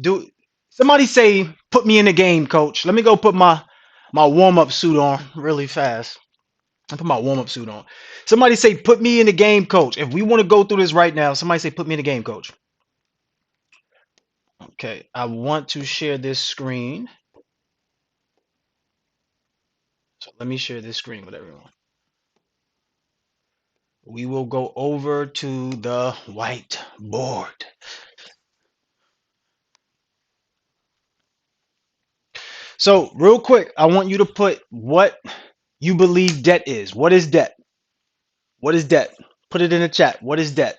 Do somebody say, put me in the game, coach. Let me go put my warm-up suit on really fast. I put my warm-up suit on. Somebody say, put me in the game, coach. If we want to go through this right now, somebody say, put me in the game, coach. Okay, I want to share this screen. So let me share this screen with everyone. We will go over to the whiteboard. So, real quick, I want you to put what you believe debt is. What is debt? What is debt? Put it in the chat. What is debt?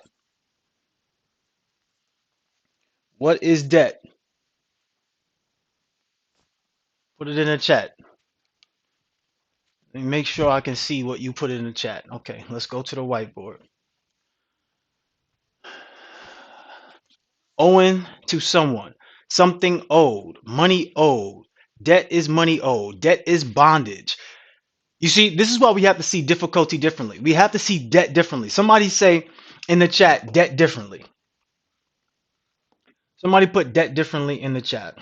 What is debt? Put it in the chat. Let me make sure I can see what you put in the chat. Okay, let's go to the whiteboard. Owing to someone, something owed, money owed. Debt is money owed. Debt is bondage. You see, this is why we have to see difficulty differently. We have to see debt differently. Somebody say in the chat, debt differently. Somebody put debt differently in the chat.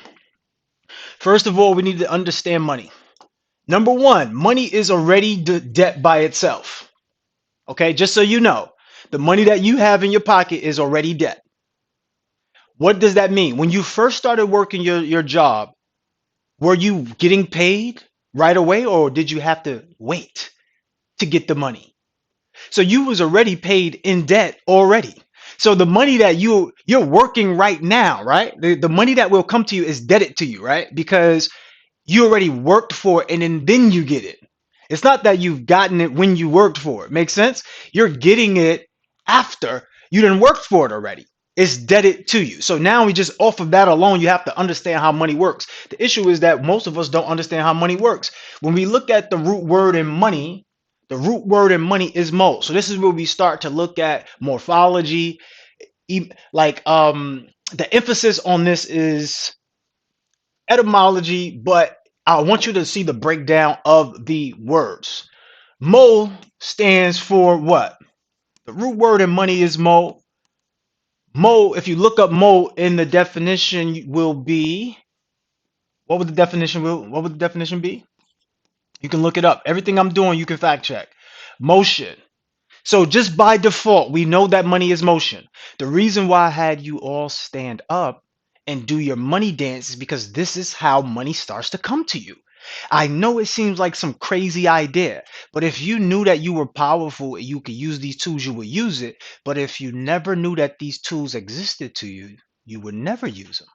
First of all, we need to understand money. Number one, money is already debt by itself. Okay, just so you know, the money that you have in your pocket is already debt. What does that mean? When you first started working your job, were you getting paid right away or did you have to wait to get the money? So you was already paid in debt already. So the money that you're working right now, right? The money that will come to you is debted to you, right? Because you already worked for it and then you get it. It's not that you've gotten it when you worked for it. Make sense? You're getting it after you didn't work for it already. It's debted to you. So now we just off of that alone, you have to understand how money works. The issue is that most of us don't understand how money works. When we look at the root word in money, the root word in money is mo. So this is where we start to look at morphology. Like the emphasis on this is etymology, but I want you to see the breakdown of the words. Mo stands for what? The root word in money is mo. Mo, if you look up mo in the definition, will be what would the definition be? You can look it up. Everything I'm doing, you can fact check. Motion. So just by default, we know that money is motion. The reason why I had you all stand up and do your money dance is because this is how money starts to come to you. I know it seems like some crazy idea, but if you knew that you were powerful and you could use these tools, you would use it. But if you never knew that these tools existed to you, you would never use them.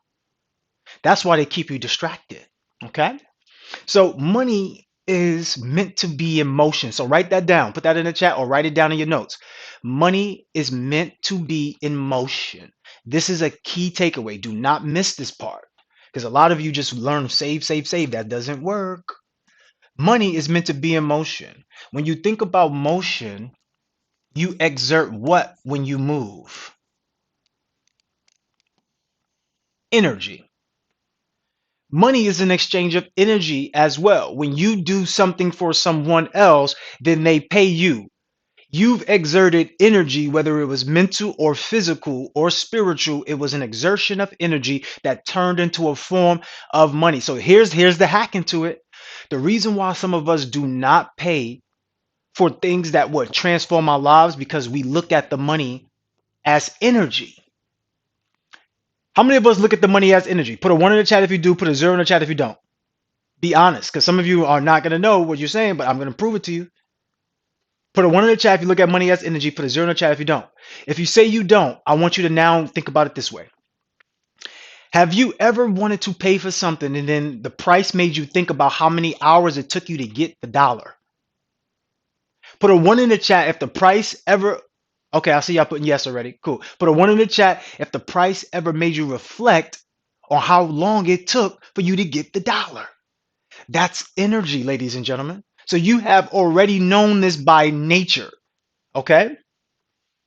That's why they keep you distracted. Okay? So money is meant to be in motion. So write that down. Put that in the chat or write it down in your notes. Money is meant to be in motion. This is a key takeaway. Do not miss this part because a lot of you just learn save, save, save. That doesn't work. Money is meant to be in motion. When you think about motion, you exert what when you move? Energy. Money is an exchange of energy as well. When you do something for someone else, then they pay you. You've exerted energy, whether it was mental or physical or spiritual. It was an exertion of energy that turned into a form of money. So here's the hack into it. The reason why some of us do not pay for things that would transform our lives because we look at the money as energy. How many of us look at the money as energy? Put a one in the chat if you do, put a zero in the chat if you don't. Be honest, because some of you are not going to know what you're saying, but I'm going to prove it to you. Put a one in the chat if you look at money as energy. Put a zero in the chat if you don't. If you say you don't, I want you to now think about it this way. Have you ever wanted to pay for something and then the price made you think about how many hours it took you to get the dollar? Put a one in the chat if the price ever. Okay, I see y'all putting yes already. Cool. Put a one in the chat if the price ever made you reflect on how long it took for you to get the dollar. That's energy, ladies and gentlemen. So you have already known this by nature. Okay.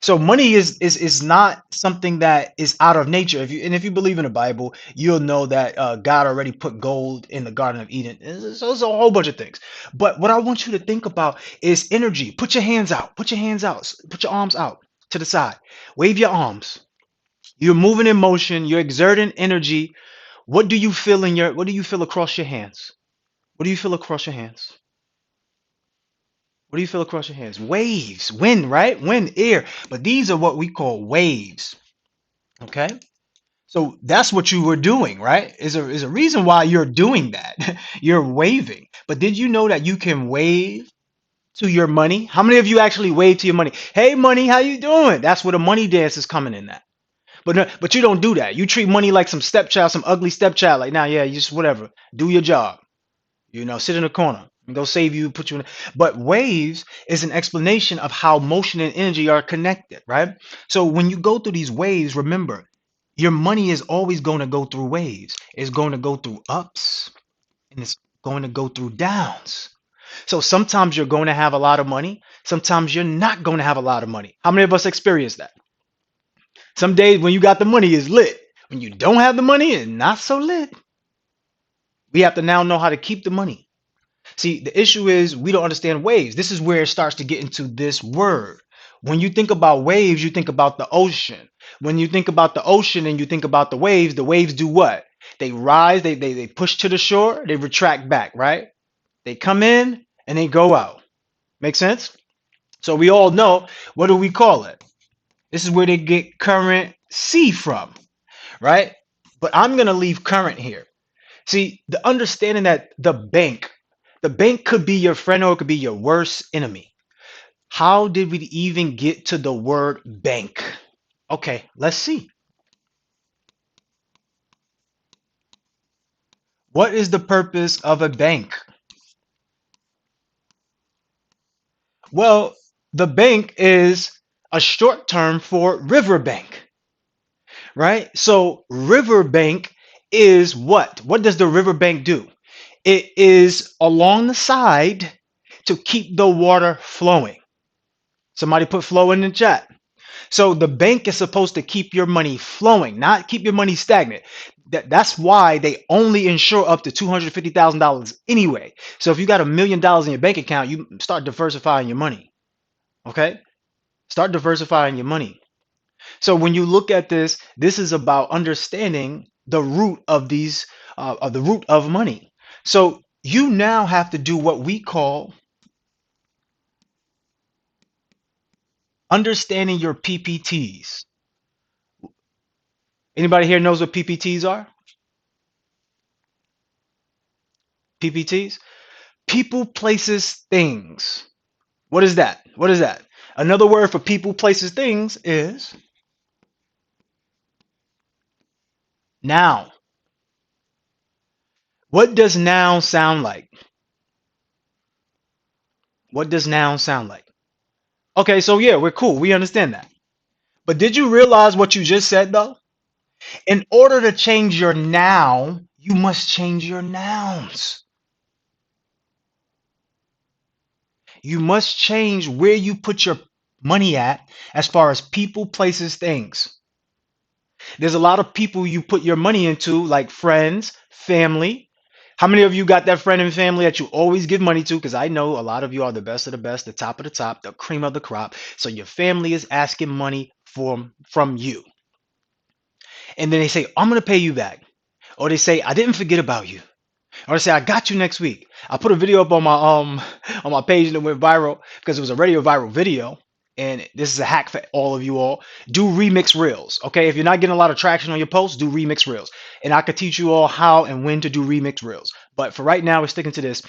So money is not something that is out of nature. If you believe in the Bible, you'll know that God already put gold in the Garden of Eden. So it's a whole bunch of things. But what I want you to think about is energy. Put your hands out. Put your hands out. Put your arms out to the side. Wave your arms. You're moving in motion, you're exerting energy. What do you feel across your hands? What do you feel across your hands? What do you feel across your hands? Waves, wind, right? Wind, air. But these are what we call waves. Okay? So that's what you were doing, right? Is a reason why you're doing that. You're waving. But did you know that you can wave to your money? How many of you actually wave to your money? Hey money, how you doing? That's where the money dance is coming in at. But no, but you don't do that. You treat money like some stepchild, some ugly stepchild. Like, nah, yeah, you just whatever. Do your job. Sit in a corner and go save you, put you in. But waves is an explanation of how motion and energy are connected, right? So when you go through these waves, remember, your money is always going to go through waves. It's going to go through ups and it's going to go through downs. So sometimes you're going to have a lot of money. Sometimes you're not going to have a lot of money. How many of us experience that? Some days when you got the money is lit. When you don't have the money, it's not so lit. We have to now know how to keep the money. See, the issue is we don't understand waves. This is where it starts to get into this word. When you think about waves, you think about the ocean. When you think about the ocean and you think about the waves do what? They rise, they push to the shore, they retract back, right? They come in and they go out. Make sense? So we all know, what do we call it? This is where they get current C from, right? But I'm going to leave current here. See, the understanding that the bank could be your friend or it could be your worst enemy. How did we even get to the word bank? Okay, let's see. What is the purpose of a bank? Well, the bank is a short term for riverbank, right? So, riverbank is what? What does the riverbank do? It is along the side to keep the water flowing. Somebody put flow in the chat. So the bank is supposed to keep your money flowing, not keep your money stagnant. That's why they only insure up to $250,000 anyway. So if you got $1 million in your bank account, you start diversifying your money. Okay? Start diversifying your money. So when you look at this, this is about understanding the root of the root of money. So you now have to do what we call understanding your PPTs. Anybody here knows what PPTs are? PPTs? People, places, things. What is that? What is that? Another word for people, places, things is noun. What does noun sound like? What does noun sound like? Okay, so yeah, we're cool. We understand that. But did you realize what you just said though? In order to change your noun, you must change your nouns. You must change where you put your money at as far as people, places, things. There's a lot of people you put your money into, like friends, family. How many of you got that friend and family that you always give money to? Because I know a lot of you are the best of the best, the top of the top, the cream of the crop. So your family is asking money from you. And then they say, I'm going to pay you back. Or they say, I didn't forget about you. Or they say, I got you next week. I put a video up on my on my page and it went viral because it was a radio viral video. And this is a hack for all of you all. Do remix reels. Okay. If you're not getting a lot of traction on your posts, do remix reels. And I could teach you all how and when to do remix reels. But for right now, we're sticking to this.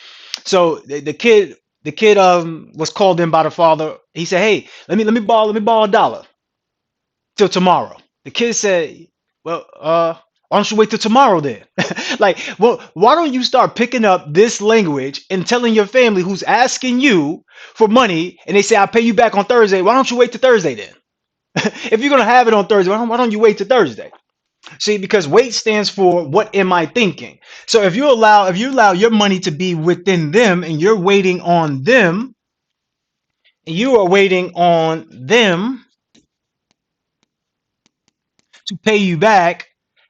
So the kid was called in by the father. He said, hey, let me borrow $1 till tomorrow. The kid said, well, why don't you wait till tomorrow then? Like, well, why don't you start picking up this language and telling your family who's asking you for money and they say, I'll pay you back on Thursday. Why don't you wait till Thursday then? If you're going to have it on Thursday, why don't you wait till Thursday? See, because wait stands for what am I thinking? So if you allow your money to be within them and you're waiting on them, and you are waiting on them to pay you back,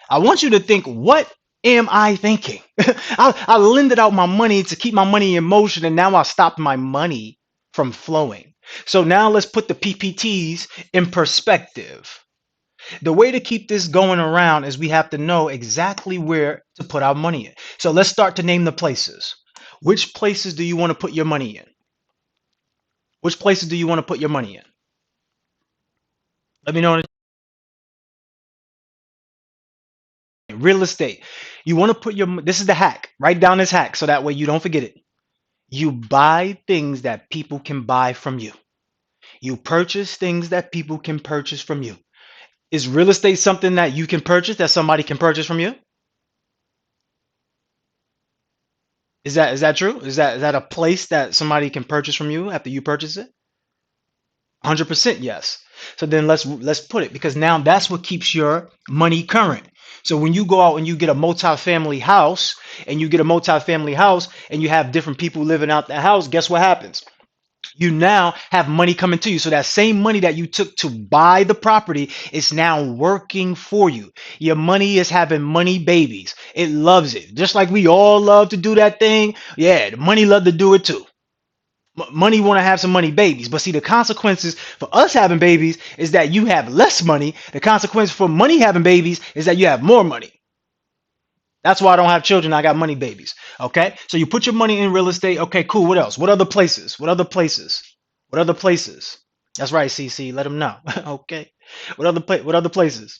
I want you to think, what am I thinking? I lended out my money to keep my money in motion, and now I stopped my money from flowing. So now let's put the PPTs in perspective. The way to keep this going around is we have to know exactly where to put our money in. So let's start to name the places. Which places do you want to put your money in? Which places do you want to put your money in? Let me know. Real estate. You want to put your, this is the hack. Write down this hack so that way you don't forget it. You buy things that people can buy from you. You purchase things that people can purchase from you. Is real estate something that you can purchase, that somebody can purchase from you? Is that true? Is that a place that somebody can purchase from you after you purchase it? 100% yes. So then let's put it, because now that's what keeps your money current. So when you go out and you get a multi-family house, and you have different people living out the house, guess what happens? You now have money coming to you. So that same money that you took to buy the property is now working for you. Your money is having money babies. It loves it. Just like we all love to do that thing. Yeah, the money love to do it too. Money want to have some money babies. But see, the consequences for us having babies is that you have less money. The consequence for money having babies is that you have more money. That's why I don't have children. I got money babies. Okay. So you put your money in real estate. Okay, cool. What else? What other places? What other places? What other places? That's right, CC. Let them know. Okay. What other places?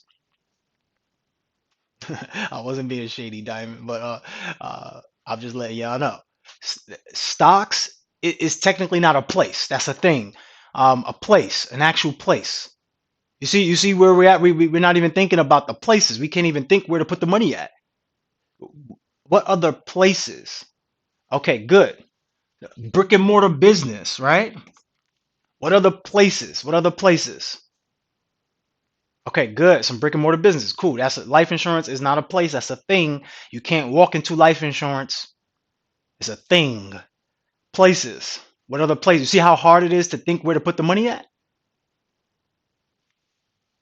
I wasn't being shady, Diamond, but I'm just letting y'all know. Stocks is technically not a place. That's a thing. A place, an actual place. You see where we're at. We're not even thinking about the places. We can't even think where to put the money at. What other places? Okay, good. Brick and mortar business, right? What other places? What other places? Okay, good. Some brick and mortar business. Cool. Life insurance is not a place. That's a thing. You can't walk into life insurance. It's a thing. Places. What other places? You see how hard it is to think where to put the money at?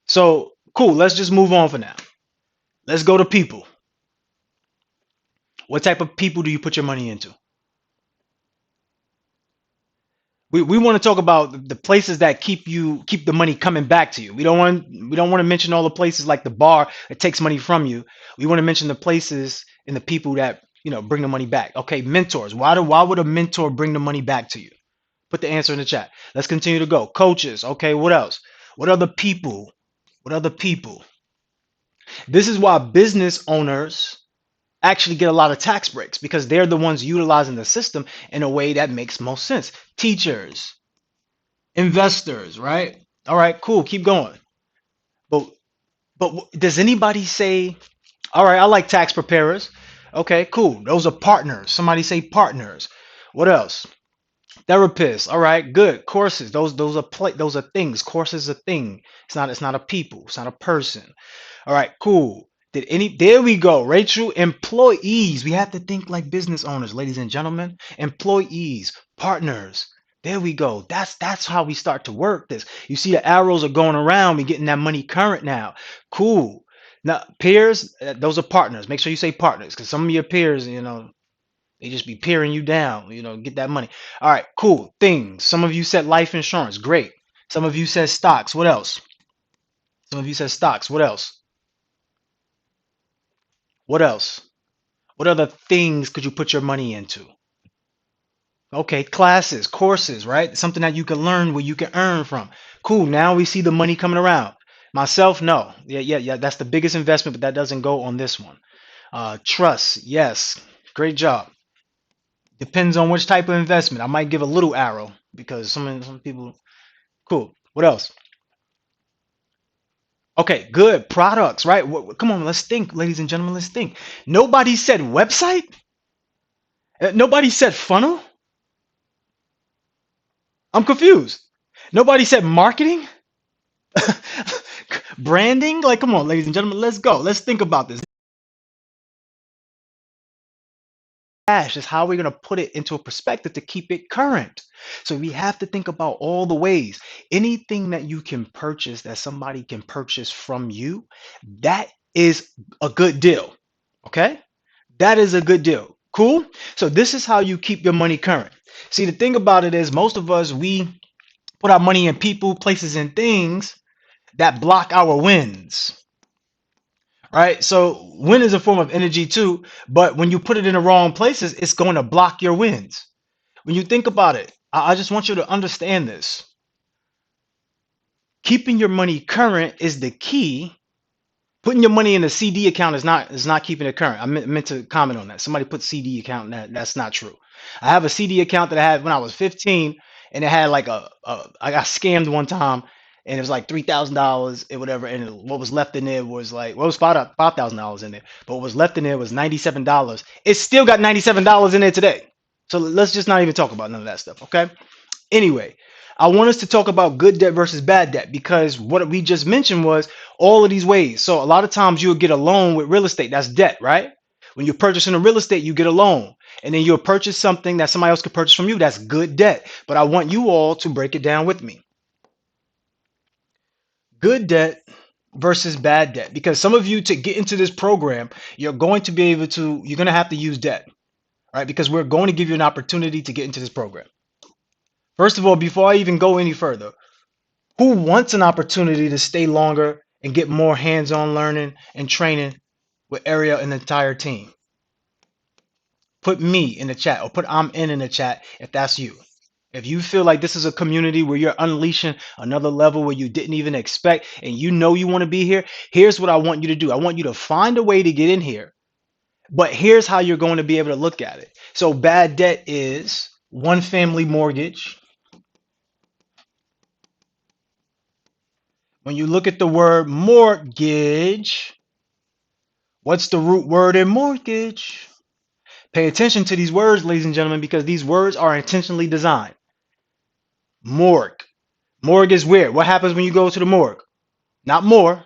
So, cool. Let's just move on for now. Let's go to people. What type of people do you put your money into? We want to talk about the places that keep the money coming back to you. We don't want to mention all the places like the bar that takes money from you. We want to mention the places and the people that bring the money back. Okay, mentors. Why would a mentor bring the money back to you? Put the answer in the chat. Let's continue to go. Coaches. Okay, what else? What other people? What other people? This is why business owners actually get a lot of tax breaks, because they're the ones utilizing the system in a way that makes most sense. Teachers, investors, right? All right, cool, keep going. But does anybody say, all right, I like tax preparers. Okay, cool. Those are partners. Somebody say partners. What else? Therapists. All right, good. Courses. Those are things. Courses are thing. It's not a people. It's not a person. All right, cool. There we go, Rachel. Employees. We have to think like business owners, ladies and gentlemen. Employees, partners. There we go. That's how we start to work this. You see the arrows are going around. We're getting that money current now. Cool. Now, peers, those are partners. Make sure you say partners, because some of your peers, they just be peering you down, get that money. All right, cool. Things. Some of you said life insurance. Great. Some of you said stocks. What else? Some of you said stocks. What else? What else? What other things could you put your money into? Okay, classes, courses, right? Something that you can learn, where you can earn from. Cool. Now we see the money coming around. Myself, no. Yeah. That's the biggest investment, but that doesn't go on this one. Trust, yes. Great job. Depends on which type of investment. I might give a little arrow because some people. Cool. What else? Okay, good. Products, right? Come on, let's think, ladies and gentlemen. Let's think. Nobody said website. Nobody said funnel. I'm confused. Nobody said marketing, branding. Like, come on, ladies and gentlemen, let's go. Let's think about this. Cash is how we're going to put it into a perspective to keep it current. So we have to think about all the ways. Anything that you can purchase, that somebody can purchase from you, that is a good deal. Okay? That is a good deal. Cool? So this is how you keep your money current. See, the thing about it is most of us, we put our money in people, places, and things that block our wins, right? So wind is a form of energy too, but when you put it in the wrong places, it's going to block your wins. When you think about it, I just want you to understand this. Keeping your money current is the key. Putting your money in a CD account is not keeping it current. I meant to comment on that. Somebody put CD account, and that's not true. I have a CD account that I had when I was 15, and it had like I got scammed one time, and it was like $3,000 and whatever, and what was left in there was like, well, it was $5,000 in there, but what was left in there was $97. It still got $97 in there today. So let's just not even talk about none of that stuff, okay? Anyway, I want us to talk about good debt versus bad debt because what we just mentioned was all of these ways. So a lot of times you'll get a loan with real estate. That's debt, right? When you're purchasing a real estate, you get a loan. And then you'll purchase something that somebody else could purchase from you. That's good debt. But I want you all to break it down with me. Good debt versus bad debt. Because some of you, to get into this program, you're going to have to use debt, right? Because we're going to give you an opportunity to get into this program. First of all, before I even go any further, who wants an opportunity to stay longer and get more hands-on learning and training with Ariel and the entire team? Put me in the chat or put I'm in the chat if that's you. If you feel like this is a community where you're unleashing another level where you didn't even expect and you know you want to be here, here's what I want you to do. I want you to find a way to get in here. But here's how you're going to be able to look at it. So bad debt is one family mortgage. When you look at the word mortgage, what's the root word in mortgage? Pay attention to these words, ladies and gentlemen, because these words are intentionally designed. Morgue. Morgue is where? What happens when you go to the morgue? Not more.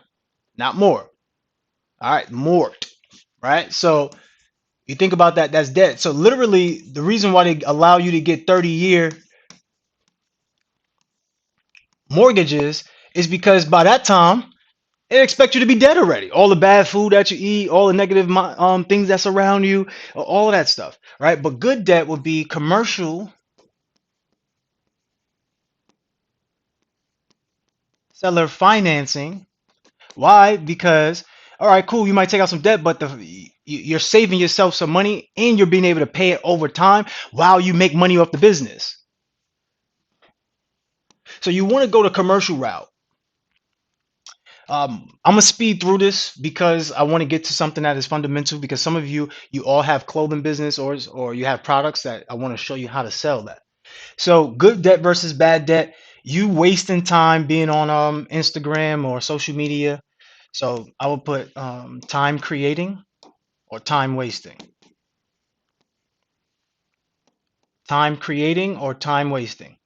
Not more. All right, morgued. Right? So you think about that, that's dead. So literally, the reason why they allow you to get 30-year mortgages is because by that time, they expect you to be dead already. All the bad food that you eat, all the negative things that's around you, all of that stuff, right? But good debt would be commercial seller financing. Why? Because all right, cool, you might take out some debt, but you're saving yourself some money and you're being able to pay it over time while you make money off the business. So you want to go the commercial route. I'm gonna speed through this because I want to get to something that is fundamental. Because some of you all have clothing business or you have products that I want to show you how to sell that. So good debt versus bad debt. You wasting time being on Instagram or social media. So I will put time creating or time wasting. Time creating or time wasting.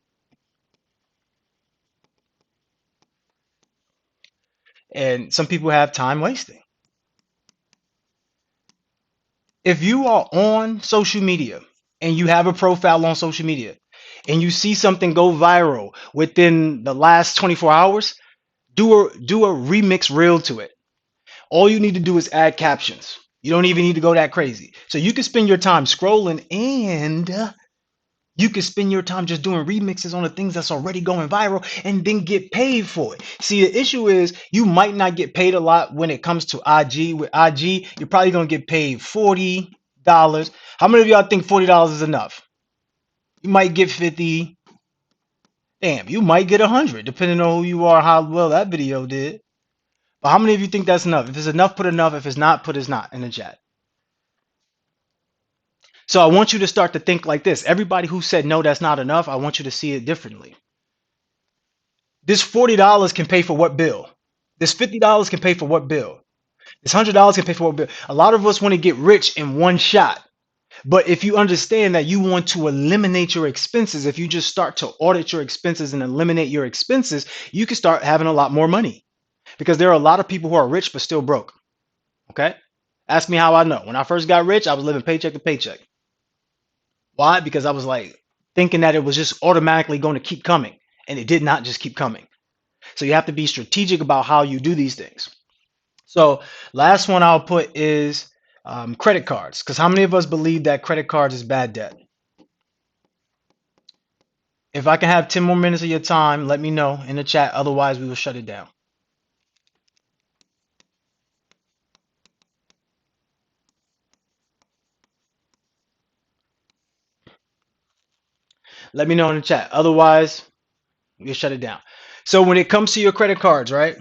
And some people have time wasting. If you are on social media and you have a profile on social media and you see something go viral within the last 24 hours, do a remix reel to it. All you need to do is add captions. You don't even need to go that crazy. So you can spend your time scrolling and you can spend your time just doing remixes on the things that's already going viral and then get paid for it. See, the issue is you might not get paid a lot when it comes to IG. With IG, you're probably going to get paid $40. How many of y'all think $40 is enough? You might get 50. Damn, you might get 100, depending on who you are, how well that video did. But how many of you think that's enough? If it's enough, put enough. If it's not, put it's not in the chat. So I want you to start to think like this. Everybody who said no, that's not enough, I want you to see it differently. This $40 can pay for what bill? This $50 can pay for what bill? This $100 can pay for what bill? A lot of us want to get rich in one shot. But if you understand that you want to eliminate your expenses, if you just start to audit your expenses and eliminate your expenses, you can start having a lot more money. Because there are a lot of people who are rich but still broke. Okay? Ask me how I know. When I first got rich, I was living paycheck to paycheck. Why? Because I was like thinking that it was just automatically going to keep coming. And it did not just keep coming. So you have to be strategic about how you do these things. So last one I'll put is credit cards. Because how many of us believe that credit cards is bad debt? If I can have 10 more minutes of your time, let me know in the chat. Otherwise, we will shut it down. Let me know in the chat. Otherwise, we'll shut it down. So when it comes to your credit cards, right?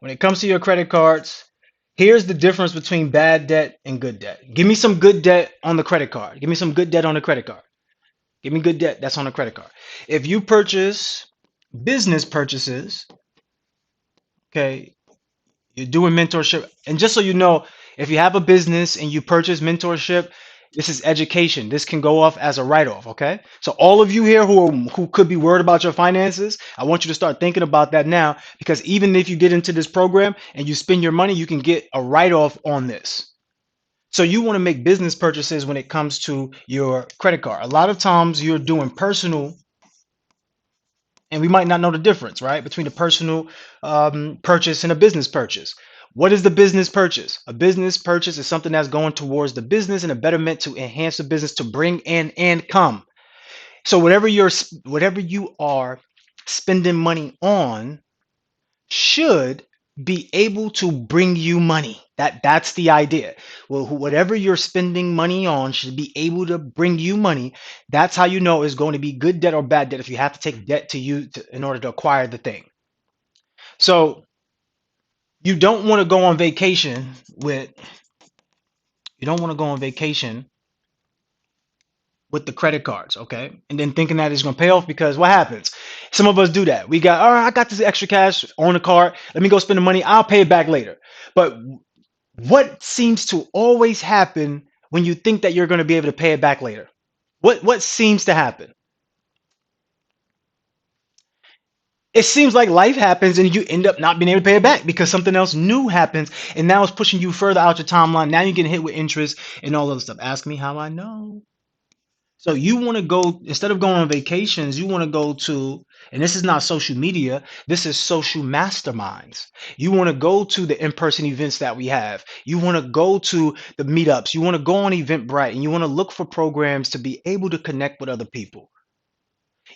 When it comes to your credit cards, here's the difference between bad debt and good debt. Give me some good debt on the credit card. Give me some good debt on the credit card. Give me good debt that's on the credit card. If you purchase business purchases, okay, you're doing mentorship. And just so you know, if you have a business and you purchase mentorship, this is education. This can go off as a write-off, okay? So all of you here who could be worried about your finances, I want you to start thinking about that now, because even if you get into this program and you spend your money, you can get a write-off on this. So you want to make business purchases when it comes to your credit card. A lot of times you're doing personal, and we might not know the difference, right, between a personal purchase and a business purchase. What is the business purchase? A business purchase is something that's going towards the business and a betterment to enhance the business to bring in income. So whatever you are spending money on should be able to bring you money. That's the idea. Well, whatever you're spending money on should be able to bring you money. That's how you know it's going to be good debt or bad debt if you have to take debt in order to acquire the thing. So you don't want to go on vacation with you don't want to go on vacation with the credit cards, okay? And then thinking that it's going to pay off, because what happens? Some of us do that. We got, all right, I got this extra cash on the card. Let me go spend the money. I'll pay it back later. But what seems to always happen when you think that you're going to be able to pay it back later? What seems to happen? It seems like life happens and you end up not being able to pay it back because something else new happens, and now it's pushing you further out your timeline. Now you're getting hit with interest and all other stuff. Ask me how I know. So you want to go, instead of going on vacations, you want to go to, and this is not social media, this is social masterminds. You want to go to the in-person events that we have. You want to go to the meetups. You want to go on Eventbrite, and you want to look for programs to be able to connect with other people.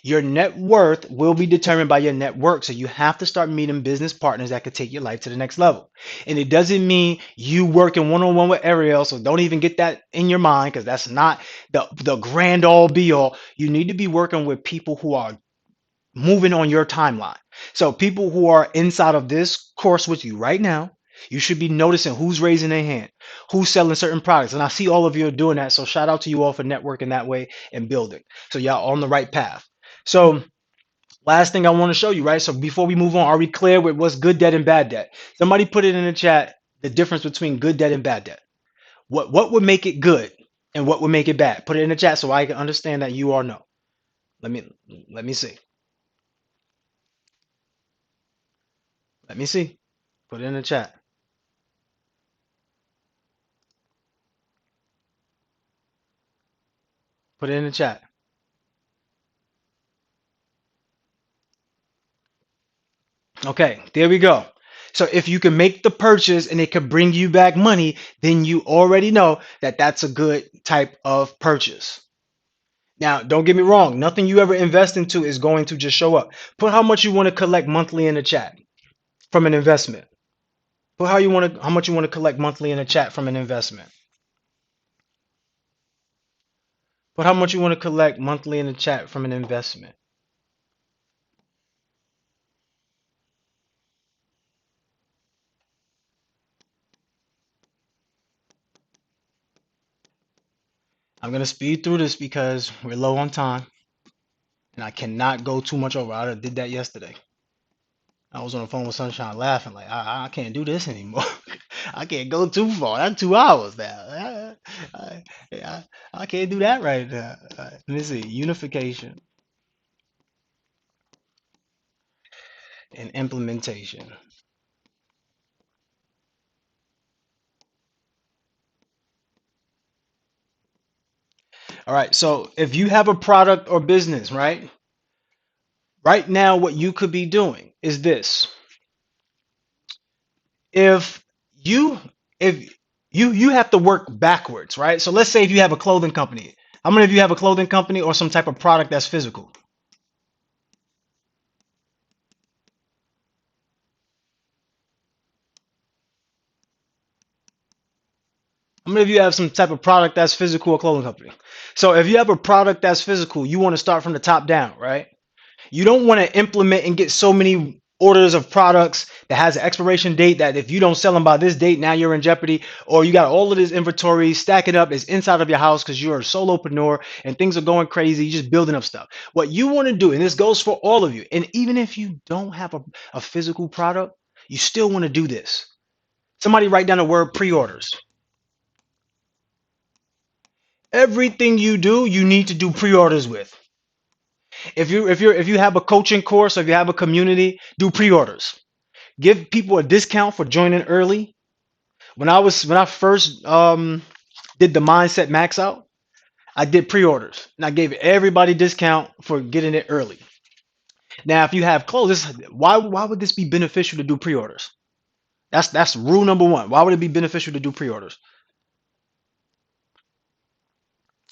Your net worth will be determined by your network. So you have to start meeting business partners that could take your life to the next level. And it doesn't mean you working one-on-one with Ariel. So don't even get that in your mind, because that's not the grand all be all. You need to be working with people who are moving on your timeline. So people who are inside of this course with you right now, you should be noticing who's raising their hand, who's selling certain products. And I see all of you are doing that. So shout out to you all for networking that way and building. So y'all on the right path. So last thing I want to show you, right? So before we move on, are we clear with what's good debt and bad debt? Somebody put it in the chat, the difference between good debt and bad debt. What would make it good and what would make it bad? Put it in the chat so I can understand that you all know. Let me let me see. Let me see. Put it in the chat. Put it in the chat. Okay, there we go. So if you can make the purchase and it could bring you back money, then you already know that that's a good type of purchase. Now, don't get me wrong, nothing you ever invest into is going to just show up. Put how much you want to collect monthly in the chat from an investment. Put how much you want to collect monthly in the chat from an investment. Put how much you want to collect monthly in the chat from an investment. I'm going to speed through this because we're low on time and I cannot go too much over. I did that yesterday. I was on the phone with Sunshine laughing like, I can't do this anymore. I can't go too far. That's 2 hours now. I can't do that right now. Let me see. Unification and implementation. All right. So if you have a product or business, right? Right now, what you could be doing is this. If you if you have to work backwards, right? So let's say if you have a clothing company. How many of you have a clothing company or some type of product that's physical? How many of you have some type of product that's physical, a clothing company? So if you have a product that's physical, you want to start from the top down, right? You don't want to implement and get so many orders of products that has an expiration date that if you don't sell them by this date, now you're in jeopardy. Or you got all of this inventory stacking up, it's inside of your house because you're a solopreneur and things are going crazy. You're just building up stuff. What you want to do, and this goes for all of you, and even if you don't have a physical product, you still want to do this. Somebody write down the word pre-orders. Everything you do, you need to do pre-orders with. If you have a coaching course or if you have a community, do pre-orders. Give people a discount for joining early. When I first did the mindset max out, I did pre-orders and I gave everybody discount for getting it early. Now, if you have clothes, why would this be beneficial to do pre-orders? That's rule number one. Why would it be beneficial to do pre-orders?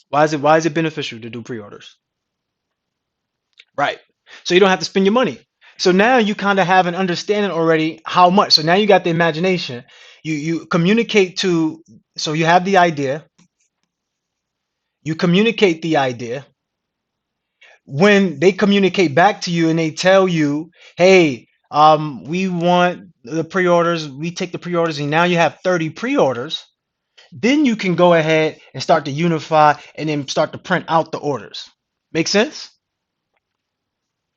Why is it beneficial to do pre-orders? Right. So you don't have to spend your money. So now you kind of have an understanding already how much. So now you got the imagination. You communicate to, so you have the idea, you communicate the idea. When they communicate back to you and they tell you, hey, we want the pre-orders, we take the pre-orders, and now you have 30 pre-orders, then you can go ahead and start to unify and then start to print out the orders. Make sense?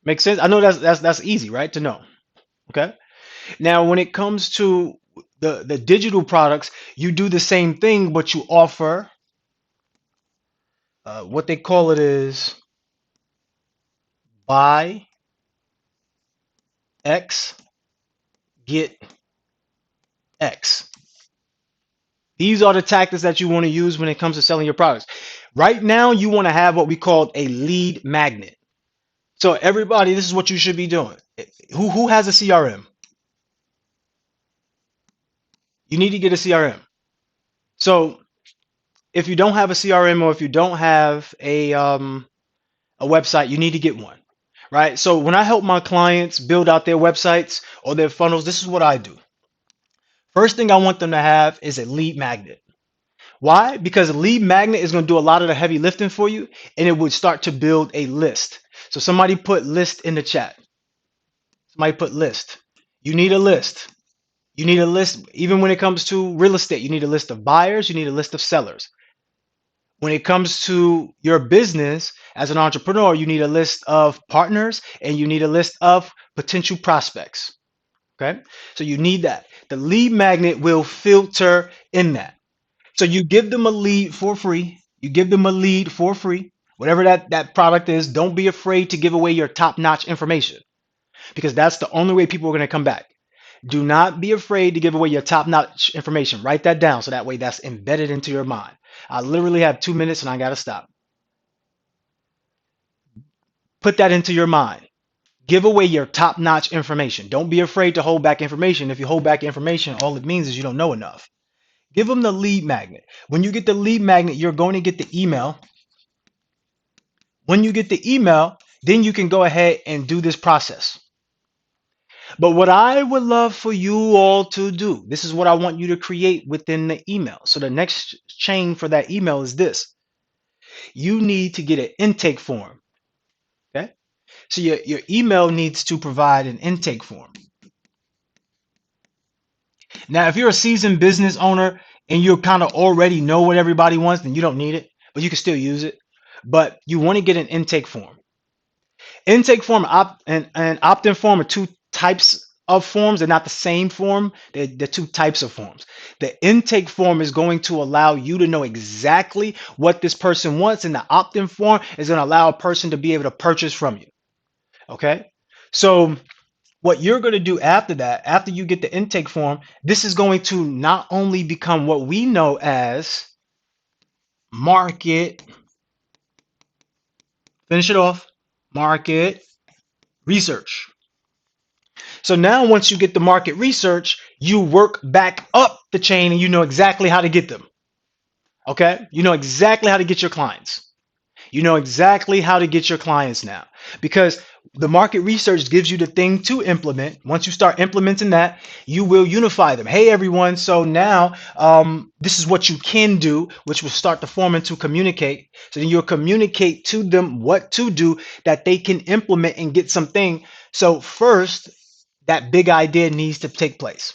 Make sense? I know that's easy, right? To know. Okay. Now, when it comes to the digital products, you do the same thing, but you offer what they call it is buy X, get X. These are the tactics that you want to use when it comes to selling your products. Right now, you want to have what we call a lead magnet. So everybody, this is what you should be doing. Who has a CRM? You need to get a CRM. So if you don't have a CRM or if you don't have a website, you need to get one, right? So when I help my clients build out their websites or their funnels, this is what I do. First thing I want them to have is a lead magnet. Why? Because a lead magnet is going to do a lot of the heavy lifting for you and it would start to build a list. So somebody put list in the chat. Somebody put list. You need a list. You need a list. Even when it comes to real estate, you need a list of buyers, you need a list of sellers. When it comes to your business as an entrepreneur, you need a list of partners and you need a list of potential prospects. Okay. So you need that. The lead magnet will filter in that. So you give them a lead for free. You give them a lead for free. Whatever that product is, don't be afraid to give away your top-notch information because that's the only way people are going to come back. Do not be afraid to give away your top-notch information. Write that down so that way that's embedded into your mind. I literally have 2 minutes and I got to stop. Put that into your mind. Give away your top-notch information. Don't be afraid to hold back information. If you hold back information, all it means is you don't know enough. Give them the lead magnet. When you get the lead magnet, you're going to get the email. When you get the email, then you can go ahead and do this process. But what I would love for you all to do, this is what I want you to create within the email. So the next chain for that email is this. You need to get an intake form. Okay. So your email needs to provide an intake form. Now, if you're a seasoned business owner and you kind of already know what everybody wants, then you don't need it, but you can still use it. But you want to get an intake form. Intake form and opt-in form are two types of forms. They're not the same form. They're two types of forms. The intake form is going to allow you to know exactly what this person wants, and the opt-in form is going to allow a person to be able to purchase from you. Okay? So what you're going to do after that, after you get the intake form, this is going to not only become what we know as market, finish it off, market research. So now once you get the market research, you work back up the chain and you know exactly how to get them. Okay? You know exactly how to get your clients. You know exactly how to get your clients now. Because The market research gives you the thing to implement. Once you start implementing that, you will unify them. Hey, everyone. So now this is what you can do, which will start to form into communicate. So then you'll communicate to them what to do that they can implement and get something. So first, that big idea needs to take place,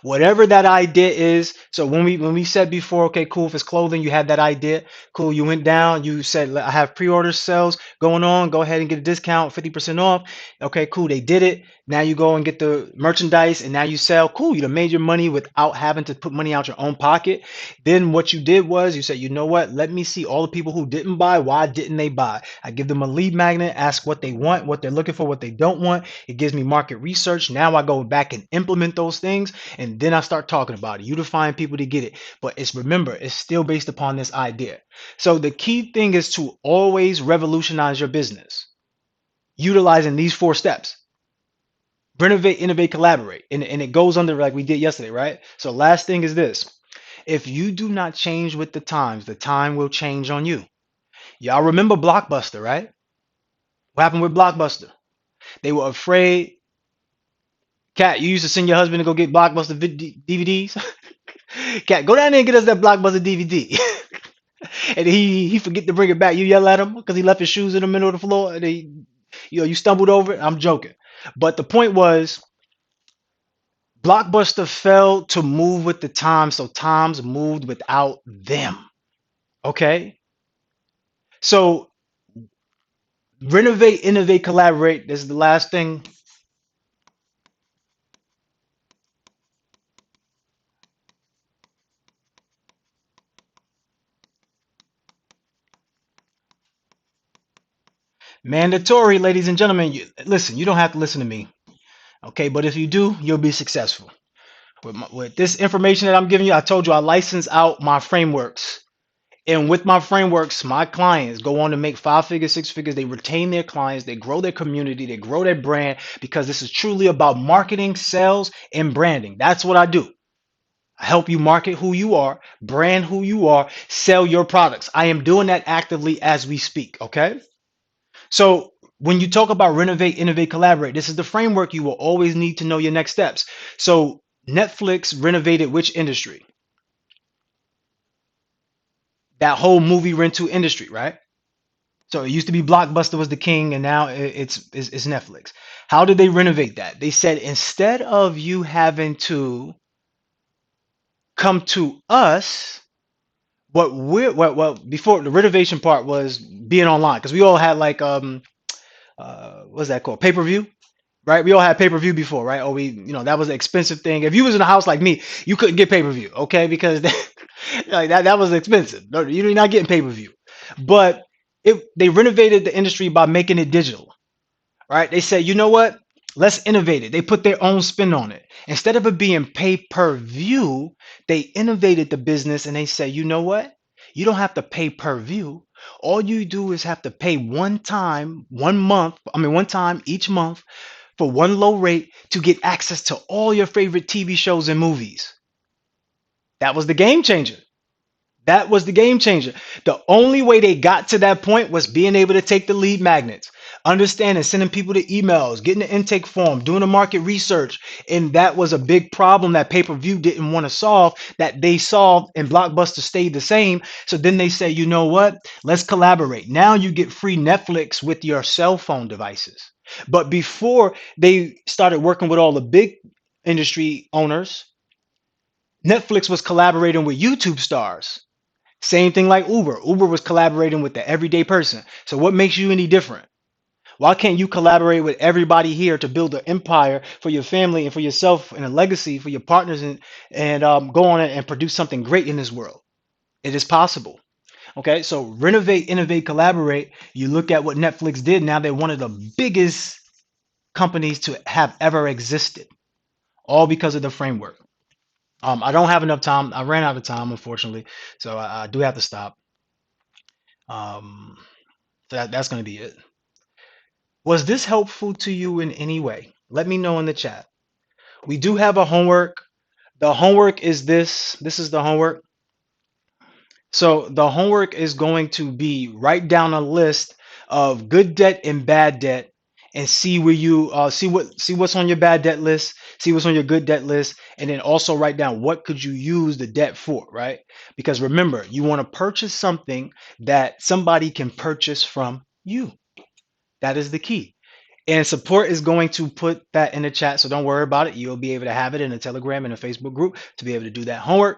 whatever that idea is. So when we said before, okay, cool, if it's clothing, you had that idea, cool, you went down, you said, I have pre-order sales going on, go ahead and get a discount, 50% off. Okay, cool, they did it. Now you go and get the merchandise and now you sell. Cool, you done made your money without having to put money out your own pocket. Then what you did was you said, you know what, let me see all the people who didn't buy, why didn't they buy? I give them a lead magnet, ask what they want, what they're looking for, what they don't want. It gives me market research. Now I go back and implement those things, and then I start talking about it. You define people to get it, but it's, remember, it's still based upon this idea. So the key thing is to always revolutionize your business utilizing these four steps: renovate, innovate, collaborate. And it goes under like we did yesterday, right? So last thing is this: if you do not change with the time will change on you. Y'all remember Blockbuster, right? What happened with Blockbuster? They were afraid. Cat, you used to send your husband to go get Blockbuster DVDs. Cat, go down there and get us that Blockbuster DVD. And he forget to bring it back. You yell at him because he left his shoes in the middle of the floor, and you stumbled over it. I'm joking, but the point was, Blockbuster failed to move with the times, so times moved without them. Okay, so renovate, innovate, collaborate. This is the last thing. Mandatory, ladies and gentlemen. Listen, you don't have to listen to me, okay? But if you do, you'll be successful. With this information that I'm giving you, I told you I license out my frameworks. And with my frameworks, my clients go on to make 5 figures, 6 figures. They retain their clients, they grow their community, they grow their brand, because this is truly about marketing, sales, and branding. That's what I do. I help you market who you are, brand who you are, sell your products. I am doing that actively as we speak, okay? So when you talk about renovate, innovate, collaborate, this is the framework. You will always need to know your next steps. So Netflix renovated which industry? That whole movie rental industry, right? So it used to be Blockbuster was the king, and now it's Netflix. How did they renovate that? They said, instead of you having to come to us, what before the renovation part was being online, because we all had like what's that called, pay per view, right? We all had pay per view before, right? Or that was an expensive thing. If you was in a house like me, you couldn't get pay per view, okay? Because like that was expensive. No, you're not getting pay per view. But they renovated the industry by making it digital, right? They said, you know what? Let's innovate it. They put their own spin on it. Instead of it being pay per view, they innovated the business and they say, you know what? You don't have to pay per view. All you do is have to pay one time, 1 month, one time each month for one low rate to get access to all your favorite TV shows and movies. That was the game changer. That was the game changer. The only way they got to that point was being able to take the lead magnets, understanding, sending people the emails, getting the intake form, doing the market research. And that was a big problem that pay per view didn't want to solve, that they solved, and Blockbuster stayed the same. So then they say, you know what? Let's collaborate. Now you get free Netflix with your cell phone devices. But before they started working with all the big industry owners, Netflix was collaborating with YouTube stars. Same thing like Uber. Uber was collaborating with the everyday person. So what makes you any different? Why can't you collaborate with everybody here to build an empire for your family and for yourself, and a legacy for your partners, and go on and produce something great in this world? It is possible. Okay, so renovate, innovate, collaborate. You look at what Netflix did. Now they're one of the biggest companies to have ever existed, all because of the framework. I don't have enough time. I ran out of time, unfortunately, so I do have to stop. Um, that's going to be it. Was this helpful to you in any way? Let me know in the chat. We do have a homework. The homework is this. This is the homework. So the homework is going to be, write down a list of good debt and bad debt, and see where you see what's on your bad debt list, see what's on your good debt list, and then also write down what could you use the debt for, right? Because remember, you want to purchase something that somebody can purchase from you. That is the key. And support is going to put that in the chat, so don't worry about it. You'll be able to have it in a Telegram and a Facebook group to be able to do that homework.